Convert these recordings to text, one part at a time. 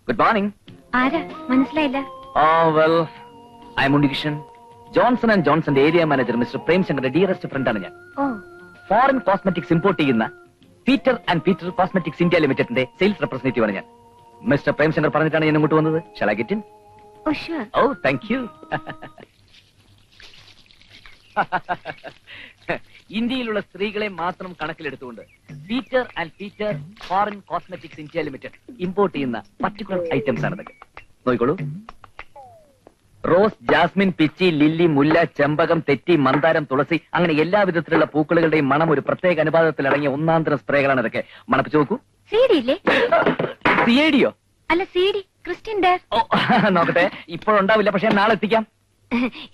Good morning. ആരാ മനസ്സിലായില്ല? Well I'm Unnikrishnan, Johnson and ജോൺസന്റെ ഏരിയ മാനേജർ മിസ്റ്റർ പ്രേംശങ്കറിന്റെ ഡിയറസ്റ്റ് ഫ്രണ്ടാണ് ഞാൻ. ഫോറിൻ കോസ്മെറ്റിക്സ് ഇമ്പോർട്ട് ചെയ്യുന്ന Peter and Peter cosmetics India ലിമിറ്റഡിന്റെ സെയിൽസ് റെപ്രസെന്റേറ്റീവ് ആണ് ഞാൻ. മിസ്റ്റർ പ്രേംശങ്കർ പറഞ്ഞിട്ടാണ് ഞാൻ ഇങ്ങോട്ട് വന്നത്. Shall I get in? Thank you. ഇന്ത്യയിലുള്ള സ്ത്രീകളെ മാത്രം കണക്കിലെടുത്തുകൊണ്ട് Peter and Peter foreign cosmetics India limited import ചെയ്യുന്ന പർട്ടിക്കുലർ ഐറ്റംസ് ആണ് ഇതൊക്കെ. നോക്കിക്കോളൂ. റോസ്, ജാസ്മിൻ, പിച്ചി, ലില്ലി, മുല്ല, ചെമ്പകം, തെറ്റി, മന്ദാരം, തുളസി, അങ്ങനെ എല്ലാ വിധത്തിലുള്ള പൂക്കളുടെയും മണം ഒരു പ്രത്യേക അനുപാതത്തിൽ അടങ്ങിയ ഒന്നാന്തരം സ്പ്രേകളാണ് ഇതൊക്കെ. മണപ്പിച്ചു നോക്കൂ. സിഡിയോ? അല്ല, സിഡി ക്രിസ്ത്യൻ ഡയർ. നോക്കട്ടെ, ഇപ്പോഴുണ്ടാവില്ല, പക്ഷെ നാളെ എത്തിക്കാം.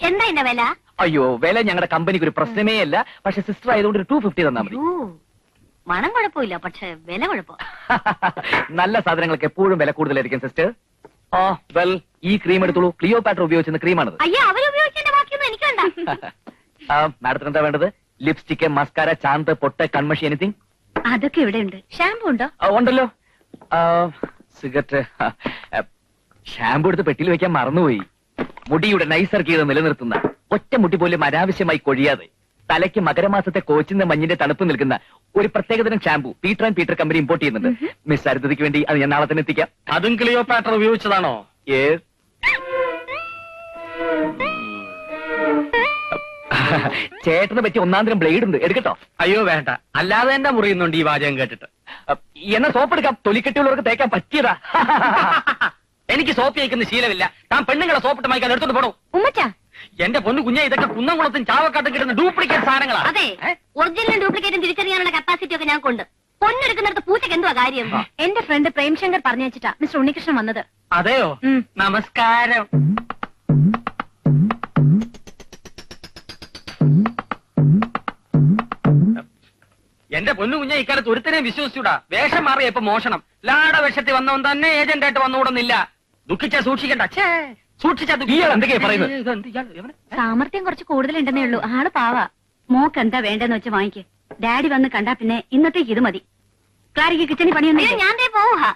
എന്താ എന്റെ വില? അയ്യോ, വില ഞങ്ങളുടെ കമ്പനിക്ക് ഒരു പ്രശ്നമേ അല്ല. പക്ഷെ സിസ്റ്റർ ആയതുകൊണ്ട് ഒരു 250 തന്നാ മതി. മണം കുഴപ്പമില്ല, പക്ഷെ വില കുഴപ്പം. നല്ല സാധനങ്ങൾക്ക് എപ്പോഴും വില കൂടുതലായിരിക്കും സിസ്റ്റർ. വെൽ, ഈ ക്രീം എടുത്തോളൂ. ക്ലിയോപാട്ര ഉപയോഗിച്ചിരുന്ന ക്രീമാണത്. മാഡത്തിന് എന്താ വേണ്ടത്? ലിപ്സ്റ്റിക്, മസ്കാര, ചാന്ത്, പൊട്ട്, കൺമഷി, എനിത്തിങ്? അതൊക്കെ ഇവിടെ ഉണ്ട്. ഷാമ്പു ഉണ്ടോ? ഉണ്ടല്ലോ. സിഗരറ്റ്, ഷാമ്പു എടുത്ത് പെട്ടിയിൽ വെക്കാൻ മറന്നുപോയി. മുടിയുടെ നൈസർഗീയത നിലനിർത്തുന്ന, ഒറ്റ മുടി പോലും അനാവശ്യമായി കൊഴിയാതെ, തലയ്ക്ക് മകരമാസത്തെ കോച്ചിന്റെ മഞ്ഞിന്റെ തണുപ്പ് നിൽക്കുന്ന ഒരു പ്രത്യേകതരം shampoo Peter and Peter company import ചെയ്യുന്നുണ്ട്. മിസ് അരുതയ്ക്ക് വേണ്ടി അത് ഞാൻ നാളെ തന്നെ എത്തിക്കാം. അതും ക്ലിയോപാട്ര ഉപയോഗിച്ചതാണോ? ചേട്ടനെ പറ്റി ഒന്നാന്തരം ബ്ലേഡ് ഉണ്ട്, എടുക്കട്ടോ? അയ്യോ വേണ്ട, അല്ലാതെ തന്നെ മുറിയുന്നുണ്ട് ഈ വാചകം കേട്ടിട്ട്. എന്നാ സോപ്പ് എടുക്കാം, തൊലിക്കെട്ടിയുള്ളവർക്ക് തേക്കാൻ പറ്റിയതാ. എനിക്ക് സോപ്പ് കഴിക്കുന്ന ശീലമില്ല. താൻ പെണ്ണുങ്ങളെ സോപ്പിട്ട് മായ്ക്കാൻ എടുത്തോണ്ട് പോണോ? ഉമ്മച്ചാ, എന്റെ പൊന്നു കുഞ്ഞെ, ഇതൊക്കെ കുന്നംകുളത്തും ചാവക്കാട്ടും കിട്ടുന്ന ഡ്യൂപ്ലിക്കേറ്റ് സാധനങ്ങളാണ്. അതെ, ഒറിജിനലും ഡ്യൂപ്ലിക്കേറ്റും തിരിച്ചറിയാനുള്ള കപ്പാസിറ്റി ഒക്കെ ഞാൻ കൊണ്ട്. പൊന്നെടുക്കുന്നിടത്ത് പൂച്ചക്ക് എന്തുവാ കാര്യം? എന്റെ ഫ്രണ്ട് പ്രേംശങ്കർ പറഞ്ഞു വെച്ചിട്ടാ മിസ്റ്റർ ഉണ്ണികൃഷ്ണൻ വന്നത്. അതെയോ? നമസ്കാരം. എന്റെ പൊന്നു കുഞ്ഞെ, ഇക്കാലത്ത് ഒരുത്തനെയും വിശ്വസിച്ചൂടാ. വേഷം മാറിയ ഇപ്പൊ മോഷണം. ലാട വേഷത്തിൽ വന്നവൻ തന്നെ ഏജന്റ് ആയിട്ട് വന്നുകൂടുന്നില്ല. ദുഃഖിച്ചാ സൂക്ഷിക്കണ്ട. എന്തൊക്കെയാ പറയുന്നത്? സാമർത്ഥ്യം കുറച്ച് കൂടുതലുണ്ടെന്നേ ഉള്ളൂ. ആള് പാവാ. മോക്ക് എന്താ വേണ്ടെന്ന് വെച്ച് വാങ്ങിക്ക്. ഡാഡി വന്ന് കണ്ടാ പിന്നെ ഇന്നത്തേക്ക് ഇത് മതി. ക്ലാരിക്ക് കിച്ചണി പണിയൊന്നും. ഞാൻ പോവാ.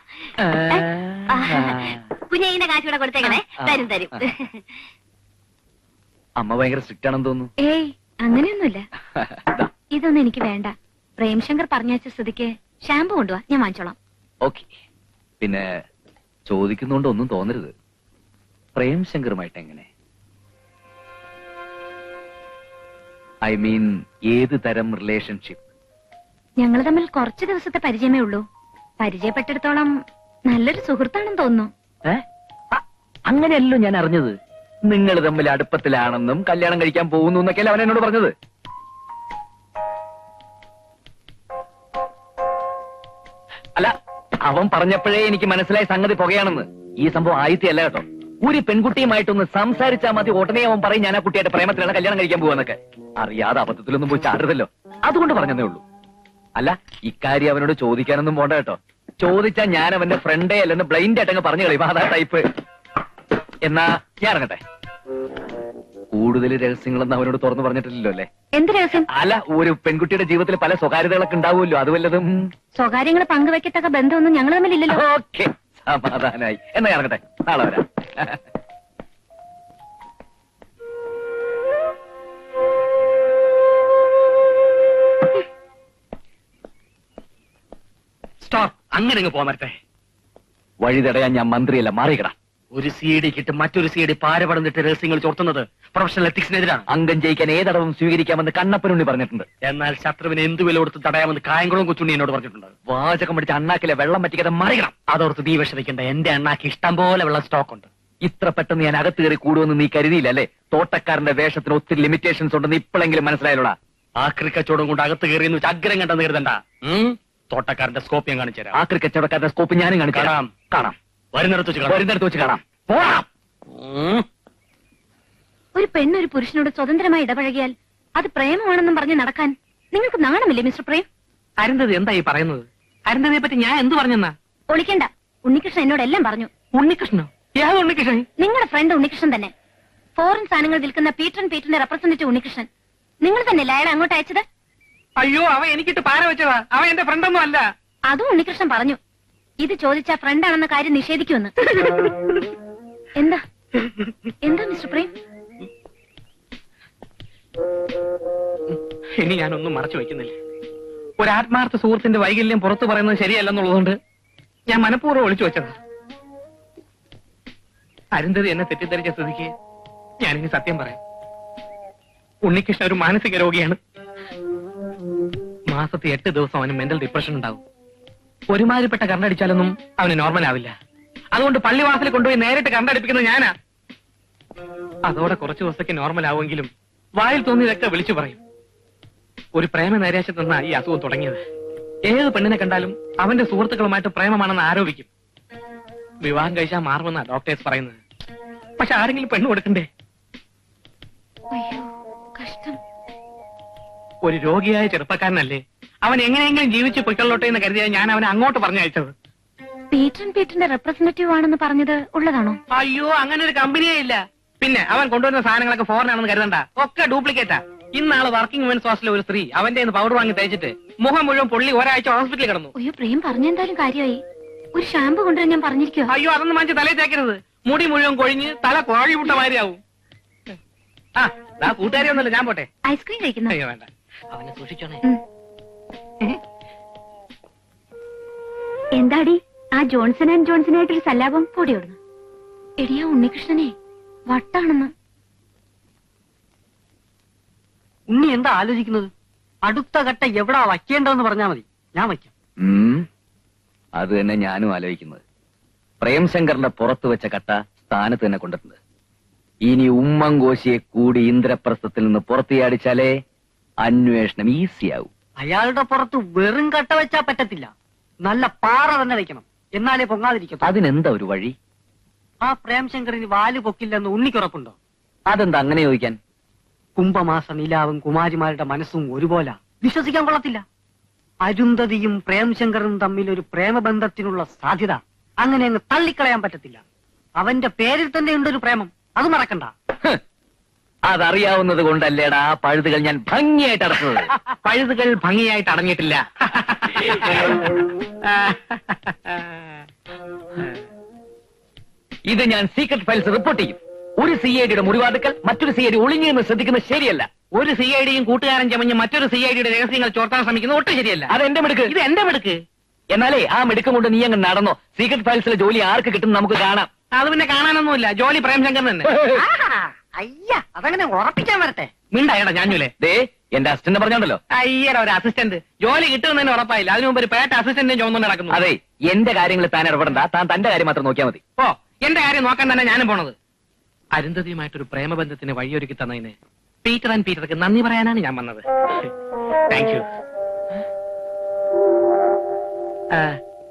കുഞ്ഞിന്റെ കാശ് കൂടെ കൊടുത്തേക്കണേ. തരും തരും. അമ്മ ഭയങ്കര സ്ട്രിക്റ്റ് ആണെന്ന് തോന്നുന്നു. ഏയ്, അങ്ങനെയൊന്നുമില്ല. ഇതൊന്നും എനിക്ക് വേണ്ട. പ്രേംശങ്കർ പറഞ്ഞ സ്ഥിതിക്ക് ഷാമ്പു കൊണ്ടുവാ, ഞാൻ വാങ്ങിച്ചോളാം. ഓക്കെ. പിന്നെ ചോദിക്കുന്നോണ്ട് ഒന്നും തോന്നരുത്. പ്രേംശങ്കറുമായിട്ട് എങ്ങനെ? ഐ മീൻ, ഏത് തരം റിലേഷൻഷിപ്പ്? ഞങ്ങൾ തമ്മിൽ കുറച്ച് ദിവസത്തെ പരിചയമേ ഉള്ളൂ. പരിചയപ്പെട്ടിടത്തോളം നല്ലൊരു സുഹൃത്താണെന്ന് തോന്നുന്നു. അങ്ങനെയല്ലോ ഞാൻ അറിഞ്ഞത്. നിങ്ങൾ തമ്മിൽ അടുപ്പത്തിലാണെന്നും കല്യാണം കഴിക്കാൻ പോകുന്നു എന്നൊക്കെയല്ലേ അവൻ എന്നോട് പറഞ്ഞത്. അല്ല, അവൻ പറഞ്ഞപ്പോഴേ എനിക്ക് മനസ്സിലായ സംഗതി പുകയാണെന്ന്. ഈ സംഭവം ആയിത്തല്ല കേട്ടോ. ഒരു പെൺകുട്ടിയുമായിട്ടൊന്ന് സംസാരിച്ചാൽ മതി, ഉടനെ അവൻ പറയും ഞാൻ ആ കുട്ടിയായിട്ട് പ്രേമത്തിലാണ് കല്യാണം കഴിക്കാൻ പോവാന്നൊക്കെ. അറിയാതെ അബദ്ധത്തിലൊന്നും പോയി ചാടരുതല്ലോ, അതുകൊണ്ട് പറഞ്ഞതേ ഉള്ളൂ. അല്ല, ഇക്കാര്യം അവനോട് ചോദിക്കാനൊന്നും പോണ്ട കേട്ടോ. ചോദിച്ചാൽ ഞാൻ അവന്റെ ഫ്രണ്ടേ അല്ലെന്ന് ബ്ലൈൻഡ് ആയിട്ടങ്ങ് പറഞ്ഞു കളയും. അതാ ടൈപ്പ്. എന്നാ ഞാൻ ഇറങ്ങട്ടെ. കൂടുതൽ രഹസ്യങ്ങളൊന്നും അവനോട് തുറന്നു പറഞ്ഞിട്ടില്ലല്ലോ അല്ലേ? എന്ത് രഹസ്യം? അല്ല, ഒരു പെൺകുട്ടിയുടെ ജീവിതത്തിൽ പല സ്വകാര്യതകളൊക്കെ ഉണ്ടാവുമല്ലോ, അത് വല്ലതും. സ്വകാര്യങ്ങൾ പങ്കുവെക്കത്തക്ക ബന്ധമൊന്നും ഞങ്ങൾ തമ്മിലില്ലല്ലോ. ഓക്കെ, സമാധാനായി. എന്നാ ഇറങ്ങട്ടെ, നാളെ വരാം. സ്റ്റോപ്പ്. അങ്ങനെ പോമരട്ടെ. വഴി തടയാൻ ഞാൻ മന്ത്രിയല്ല, മാറിയിക്കടാ. ഒരു CD കിട്ട് മറ്റൊരു CD പാരപടന്നിട്ട് രഹസ്യങ്ങൾ ചോർത്തുന്നത് പ്രൊഫഷണൽ എത്തിക്സിനെതിരാണ്. അംഗം ജയിക്കാൻ ഏതടവും സ്വീകരിക്കാമെന്ന് കണ്ണപ്പനുണ്ണി പറഞ്ഞിട്ടുണ്ട്. എന്നാൽ ശത്രുവിനെ എന്ത് വില കൊടുത്ത് തടയാമെന്ന് കായംകുളം കൊച്ചുണ്ണി എന്നോട് പറഞ്ഞിട്ടുണ്ട്. വാചകം പിടിച്ച അണ്ണാക്കിലെ വെള്ളം പറ്റിക്കാതെ മറിയണം. അതോർത്ത് നീ വിഷമിക്കണ്ട. എന്റെ അണ്ണാക്ക് ഇഷ്ടം പോലെ വെള്ളം സ്റ്റോക്ക് ഉണ്ട്. ഇത്ര പെട്ടെന്ന് ഞാൻ അകത്ത് കയറി കൂടുമെന്ന് നീ കരുതിയില്ല അല്ലേ? തോട്ടക്കാരന്റെ വേഷത്തിന് ഒത്തിരി ലിമിറ്റേഷൻസ് ഉണ്ടെന്ന് ഇപ്പോഴെങ്കിലും മനസ്സിലായല്ലോടാ. ആ ക്രിക്കച്ചോടും കൊണ്ട് അകത്ത് കയറിയെന്ന് വെച്ച് അഗ്രം കണ്ടെന്ന് കരുതണ്ട. തോട്ടക്കാരന്റെ സ്കോപ്പ് ഞാൻ കാണിച്ചു തരാം. ആ കച്ചവടക്കാരന്റെ സ്കോപ്പ് ഞാനും കാണിച്ചു തരാം. കാണാം. വരുന്നിടത്ത് വെച്ച് കാണാം. ഒരു പെണ്ണൊരു പുരുഷനോട് സ്വതന്ത്രമായി ഇടപഴകിയാൽ അത് പ്രേമമാണെന്നും പറഞ്ഞ് നടക്കാൻ നിങ്ങൾക്ക് നാണമില്ലേ മിസ്റ്റർ പ്രേം? അരുന്ധതി എന്താ ഈ പറയുന്നത്? അരുന്ധതിയെ പറ്റി ഞാൻ എന്ത് പറഞ്ഞെന്നാ? ഒളിക്കണ്ട. ഉണ്ണികൃഷ്ണൻ എന്നോട് എല്ലാം പറഞ്ഞു. ഉണ്ണികൃഷ്ണനോ? ഏത് ഉണ്ണികൃഷ്ണൻ? നിങ്ങളുടെ ഫ്രണ്ട് ഉണ്ണികൃഷ്ണൻ തന്നെ. ഫോറിൻ സാധനങ്ങൾ വിൽക്കുന്ന പീറ്ററിന്റെ റെപ്രസെന്റേറ്റീവ് ഉണ്ണികൃഷ്ണൻ. നിങ്ങൾ തന്നെയല്ലേ അയാളെ അങ്ങോട്ട് അയച്ചത്? അയ്യോ, അവൻ എനിക്കിട്ട് പാര വെച്ചതാ. അവൻ എന്റെ ഫ്രണ്ടൊന്നും അല്ല. അതും ഉണ്ണികൃഷ്ണൻ പറഞ്ഞു. ഇത് ചോദിച്ച ഫ്രണ്ടാണെന്ന കാര്യം നിഷേധിക്കുമെന്ന്. എന്താ എന്താ മിസ്റ്റർ പ്രേം? ഇനി ഞാനൊന്നും മറച്ചു വയ്ക്കുന്നില്ല. ഒരു ആത്മാർത്ഥ സുഹൃത്തിന്റെ വൈകല്യം പുറത്തു പറയുന്നത് ശരിയല്ലെന്നുള്ളതുകൊണ്ട് ഞാൻ മനഃപൂർവ്വം ഒളിച്ചു വെച്ചത്. അരുന്ധതി എന്നെ തെറ്റിദ്ധരിച്ച സ്ഥിതിക്ക് ഞാനിനി സത്യം പറയാം. ഉണ്ണികൃഷ്ണൻ ഒരു മാനസിക രോഗിയാണ്. മാസത്തിൽ 8 ദിവസം അവന് മെന്റൽ ഡിപ്രഷൻ ഉണ്ടാവും. ഒരുമാതിരിപ്പെട്ട കണ്ടടിച്ചാലൊന്നും അവന് നോർമൽ ആവില്ല. അതുകൊണ്ട് പള്ളിവാസലിൽ കൊണ്ടുപോയി നേരിട്ട് കണ്ടടിപ്പിക്കുന്നത് ഞാനാ. അതോടെ കുറച്ചു ദിവസത്തേക്ക് നോർമൽ ആവുമെങ്കിലും വായിൽ തോന്നിയതൊക്കെ വിളിച്ചു പറയും. ഒരു പ്രേമ നൈരാശ്യത്തിൽ നിന്നാ ഈ അസുഖം തുടങ്ങിയത്. ഏത് പെണ്ണിനെ കണ്ടാലും അവന്റെ സുഹൃത്തുക്കളുമായിട്ട് പ്രേമമാണെന്ന് ആരോപിക്കും. വിവാഹം കഴിച്ചാൽ മാറുമെന്നാ ഡോക്ടേഴ്സ് പറയുന്നത്. പക്ഷെ ആരെങ്കിലും പെണ്ണ് കൊടുക്കണ്ടേ? അയ്യോ, കഷ്ടം. ഒരു രോഗിയായ ചെറുപ്പക്കാരനല്ലേ, അവൻ എങ്ങനെയെങ്കിലും ജീവിച്ച് പൊയ്ക്കൊള്ളോട്ടെ എന്ന് കരുതിയാൽ ഞാൻ അവനെ അങ്ങോട്ട് പറഞ്ഞയച്ചത്. പീറ്ററിന്റെ റെപ്രസെന്റേറ്റീവ് ആണെന്ന് പറഞ്ഞത് ഉള്ളതാണോ? അയ്യോ, അങ്ങനെ ഒരു കമ്പനിയേ ഇല്ല. പിന്നെ അവൻ കൊണ്ടുവരുന്ന സാധനങ്ങളൊക്കെ ഫോറിൻ ആണെന്ന് കരുതണ്ട, ഒക്കെ ഡ്യൂപ്ലിക്കേറ്റാ. ഇന്നാള് വർക്കിംഗ് വുമൻസ് ഹോസ്റ്റലിലെ ഒരു സ്ത്രീ അവന്റെ പൗഡർ വാങ്ങി തേച്ചിട്ട് മുഖം മുഴുവൻ പൊള്ളി ഒരാഴ്ച ഹോസ്പിറ്റലിൽ കിടന്നു. അയ്യോ, പ്രേം പറഞ്ഞെന്തായാലും കാര്യമായി. ഒരു ഷാമ്പു കൊണ്ടുവരാൻ ഞാൻ പറഞ്ഞിരിക്കുവോ? അയ്യോ, അതൊന്നും വാങ്ങിച്ച് തലയിൽ തേക്കരുത്. മുടി മുഴുവൻ കൊഴിഞ്ഞ് തല കോഴിമുട്ട മാതിരിയാവും. ആ കൂട്ടുകാരി ഒന്നുമില്ല, ഞാൻ പോട്ടെ. ഐസ്ക്രീം കഴിക്കുന്നു? അയ്യോ വേണ്ട, അവനെ സൂക്ഷിച്ചോണേ. എന്താടി ആ ജോൺസൺ ആൻഡ് ജോൺസണായിട്ടൊരു സല്ലാപം പൊടിയോടുന്നു? എടിയാ ഉണ്ണികൃഷ്ണനെ വട്ടാണെന്ന്. ഉണ്ണി എന്താ ആലോചിക്കുന്നത്? അടുത്ത ഘട്ട എവിടാ വയ്ക്കേണ്ടതെന്ന് പറഞ്ഞാൽ മതി, ഞാൻ വയ്ക്കാം. അത് തന്നെ ഞാനും ആലോചിക്കുന്നത്. പ്രേംശങ്കറിന്റെ പുറത്തു വെച്ച കട്ട സ്ഥാനത്ത് തന്നെ കൊണ്ടിട്ടുണ്ട്. ഇനി ഉമ്മൻകോശിയെ കൂടി ഇന്ദ്രപ്രസ്ഥത്തിൽ നിന്ന് പുറത്തിയാടിച്ചാലേ അന്വേഷണം ഈസിയാവും. അയാളുടെ പുറത്ത് വെറും കട്ട വെച്ചാ പറ്റത്തില്ല, നല്ല പാറ തന്നെ വെക്കണം, എന്നാലേ പൊങ്ങാതിരിക്കും. അതിനെന്താ ഒരു വഴി? ആ പ്രേംശങ്കറിന് വാല് പൊക്കില്ലെന്ന് ഉണ്ണിക്കുറപ്പുണ്ടോ? അതെന്താ അങ്ങനെ ചോദിക്കാൻ? കുംഭമാസ നിലാവും കുമാരിമാരുടെ മനസ്സും ഒരുപോലെ വിശ്വസിക്കാൻ കൊള്ളത്തില്ല. അരുന്ധതിയും പ്രേംശങ്കറും തമ്മിൽ ഒരു പ്രേമബന്ധത്തിനുള്ള സാധ്യത അങ്ങനെ അങ്ങ് തള്ളിക്കളയാൻ പറ്റത്തില്ല. അവന്റെ പേരിൽ തന്നെ ഉണ്ടൊരു പ്രേമം, അത് മറക്കണ്ട. അതറിയാവുന്നത് കൊണ്ടല്ലേടാ ആ പഴുതുകൾ ഞാൻ ഭംഗിയായിട്ട് അടച്ചത്. പഴുതുകൾ ഭംഗിയായിട്ട് അടങ്ങിയിട്ടില്ല. ഇത് ഞാൻ സീക്രട്ട് ഫയൽസ് റിപ്പോർട്ട് ചെയ്യും. ഒരു CIDയുടെ മുറിവാതുക്കൾ മറ്റൊരു CID ഒളിഞ്ഞെന്ന് ശ്രദ്ധിക്കുന്നത് ശരിയല്ല. ഒരു CIDയും കൂട്ടുകാരൻ ചമഞ്ഞ് മറ്റൊരു CIDയുടെ രഹസ്യങ്ങൾ ചോർത്താൻ ശ്രമിക്കുന്നത് ഒട്ടും ശരിയല്ല. അത് എന്റെ മിടുക്ക്. ഇത് എന്റെ മിടുക്ക്. എന്നാലേ ആ മിടുക്കം കൊണ്ട് നീ അങ്ങ് നടന്നോ. സീക്രട്ട് ഫയൽസിലെ ജോലി ആർക്ക് കിട്ടും നമുക്ക് കാണാം. അത് പിന്നെ കാണാനൊന്നുമില്ല, ജോലി പ്രേംശങ്കർ തന്നെ. അയ്യ, അതങ്ങനെ ഉറപ്പിക്കാൻ വരട്ടെ. മിണ്ടായടാ ഞാഞ്ഞൂലേ. ദേ എന്റെ അസിസ്റ്റന്റ് പറഞ്ഞോണ്ടല്ലോ. അയ്യടാ, ഒരു അസിസ്റ്റന്റ് ജോലി കിട്ടുമെന്ന് ഉറപ്പായില്ല. അതിനു മുമ്പ് ഒരു പേട്ട അസിസ്റ്റന്റിനെ ചോദിച്ചുകൊണ്ട് നടക്കുന്നു. അതെ, എന്റെ കാര്യങ്ങൾ താൻ ഇടപെടണ്ട. താൻ തന്റെ കാര്യം മാത്രം നോക്കിയാൽ മതി. ഓ, എന്റെ കാര്യം നോക്കാൻ തന്നെ ഞാനും പോണത്. അരുന്ധതിയുമായിട്ടൊരു പ്രേമബന്ധത്തിന് വഴിയൊരുക്കി തന്നതിന് പീറ്റർ ആൻഡ് പീറ്റർക്ക് നന്ദി പറയാനാണ് ഞാൻ വന്നത്. Thank you.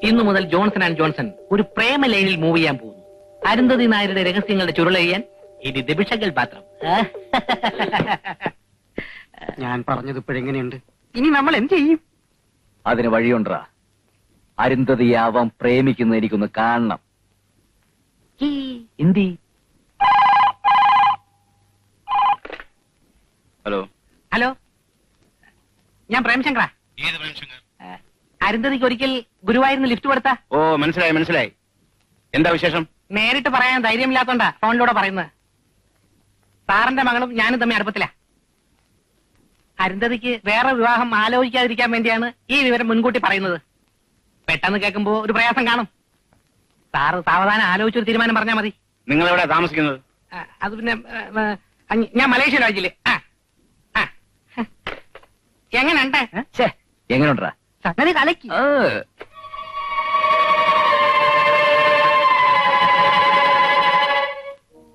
ഇന്നു മുതൽ ജോൺസൺ ആൻഡ് ജോൺസൺ ഒരു പ്രേമ ലൈനിൽ മൂവ് ചെയ്യാൻ പോകുന്നു. അരുന്ധതി നായരുടെ രഹസ്യങ്ങളുടെ ചുരുളെയ്യാൻ ഇത് ദിബിഷകൾ പാത്രം. ഞാൻ പറഞ്ഞത് ഇപ്പോഴെങ്ങനെയുണ്ട്? ഇനി നമ്മൾ എന്ത് ചെയ്യും? അതിന് വഴിയുണ്ടാ. അരുന്ധതിയാവാൻ പ്രേമിക്കുന്ന എനിക്കൊന്ന് കാണണം. എന്തി? ഹലോ ഹലോ, ഞാൻ പ്രേംശങ്കറാ. ഏത് പ്രേംശങ്കർ? അരുന്ധതിക്ക് ഒരിക്കൽ ഗുരുവായൂരിന് ലിഫ്റ്റ് കൊടുത്ത. ഓ, മനസ്സിലായി. എന്താ വിശേഷം? നേരിട്ട് പറയാൻ ധൈര്യമില്ലാത്തോണ്ടാ ഫോണിലൂടെ പറയുന്നത്. സാറിന്റെ മകളും ഞാനും തമ്മിൽ അടുപ്പത്തില്ല. അരുന്ധതിക്ക് വേറെ വിവാഹം ആലോചിക്കാതിരിക്കാൻ വേണ്ടിയാണ് ഈ വിവരം മുൻകൂട്ടി പറയുന്നത്. പെട്ടെന്ന് കേൾക്കുമ്പോ ഒരു പ്രയാസം കാണും. സാറ് സാവധാനം ആലോചിച്ചൊരു തീരുമാനം പറഞ്ഞാൽ മതി. നിങ്ങൾ എവിടെ താമസിക്കുന്നത്? അത് പിന്നെ ഞാൻ മലേഷ്യ രാജ്യത്തില്. എങ്ങനെയുണ്ട്? എങ്ങനെയുണ്ടാ? അങ്ങനെ കലക്കി.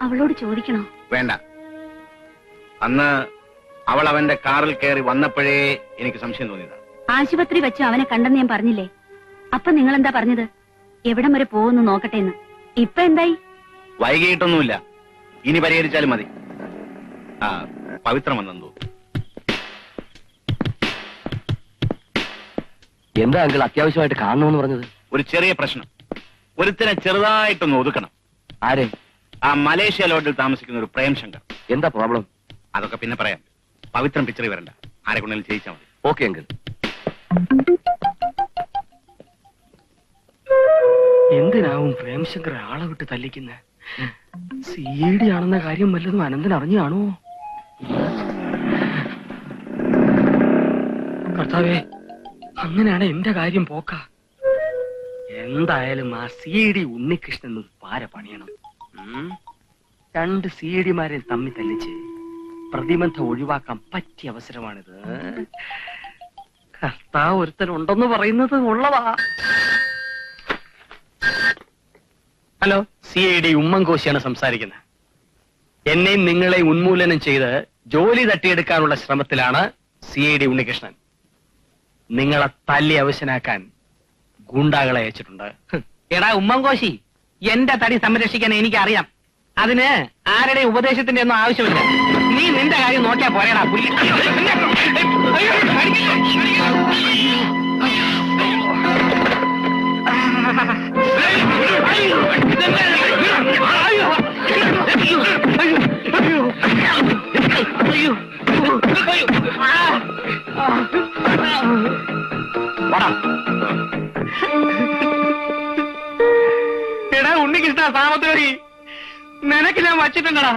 അവളോട് ചോദിക്കണോ? വേണ്ട. അന്ന് അവൾ അവന്റെ കാറിൽ കയറി വന്നപ്പോഴേ എനിക്ക് സംശയം തോന്നിയതാ. ആശുപത്രി വെച്ച് അവനെ കണ്ടെന്ന് ഞാൻ പറഞ്ഞില്ലേ? അപ്പൊ നിങ്ങൾ എന്താ പറഞ്ഞത്? എവിടം വരെ പോകുന്നു നോക്കട്ടെ എന്ന്. ഇപ്പൊ എന്തായി? വൈകിട്ടൊന്നുമില്ല, ഇനി പരിഹരിച്ചാലും മതി. പവിത്രം വന്നെന്തോ. എന്താ അങ്കിൾ അത്യാവശ്യമായിട്ട് കാണണമെന്ന് പറഞ്ഞത്? ഒരു ചെറിയ പ്രശ്നം. ഒരുത്തിനെ ചെറുതായിട്ടൊന്ന് ഒതുക്കണം. ആരെ? ആ മലേഷ്യ ലോഡിൽ താമസിക്കുന്ന ഒരു പ്രേംശങ്കർ. എന്താ പ്രോബ്ലം? അതൊക്കെ പിന്നെ പറയാം. പവിത്രം പിക്ചറിൽ വരണ്ട, ആരെ കൊണ്ടെങ്കിലും ചെയ്യിച്ചാൽ മതി. Okay uncle. എന്തിനാവും പ്രേംശങ്കർ ആളെ വിട്ട് തല്ലിക്കുന്ന സി.ഡി. ആണെന്ന കാര്യം വല്ലതും അനന്തൻ അറിഞ്ഞാണോ? കർത്താവേ, അങ്ങനെയാണ് എന്റെ കാര്യം പോക്ക. എന്തായാലും ആ സി.ഡി. ഉണ്ണികൃഷ്ണൻ പാര പണിയണം. 2 സി.ഡി.മാരെ തമ്മിൽ തല്ലിച്ച് പ്രതിബന്ധം ഒഴിവാക്കാൻ പറ്റിയ അവസരമാണിത്. കർത്താവ് ഒരുത്തനുണ്ടെന്ന് പറയുന്നത് ഉള്ളതാ. ഹലോ, സി.ഐ.ഡി. ഉമ്മൻകോശിയാണ് സംസാരിക്കുന്നത്. എന്നെയും നിങ്ങളെ ഉന്മൂലനം ചെയ്ത് ജോലി തട്ടിയെടുക്കാനുള്ള ശ്രമത്തിലാണ് സി.ഐ.ഡി. ഉണ്ണികൃഷ്ണൻ. നിങ്ങളെ തല്ലി അവശനാക്കാൻ ഗൂണ്ടാകളെ അയച്ചിട്ടുണ്ട്. എടാ ഉമ്മൻകോശി, എന്റെ തടി സംരക്ഷിക്കാൻ എനിക്കറിയാം. അതിന് ആരുടെ ഉപദേശത്തിന്റെ ഒന്നും ആവശ്യമില്ല. നീ നിന്റെ കാര്യം നോക്കിയാ പോരേടാ പുല്ലി. എടാ ഉണ്ണികൃഷ്ണ, സാമത്തോടി, നിനക്ക് ഞാൻ വച്ചിട്ടുണ്ടടാ.